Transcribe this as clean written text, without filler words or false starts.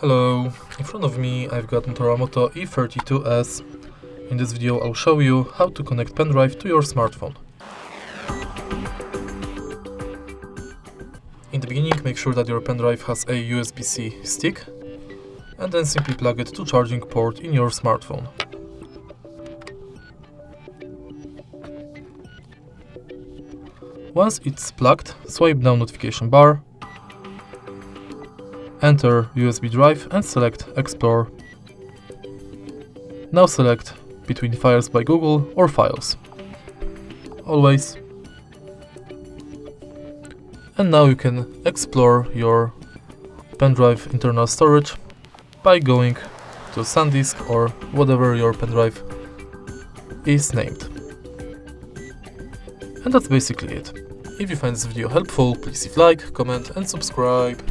Hello, in front of me I've got MOTOROLA Moto E32s. In this video I'll show you how to connect pendrive to your smartphone. In the beginning, make sure that your pendrive has a USB-C stick and then simply plug it to charging port in your smartphone. Once it's plugged, swipe down notification bar, enter USB drive and select Explore. Now select between Files by Google or Files. Always. And now you can explore your pendrive internal storage by going to SanDisk or whatever your pendrive is named. And that's basically it. If you find this video helpful, please leave a like, comment and subscribe.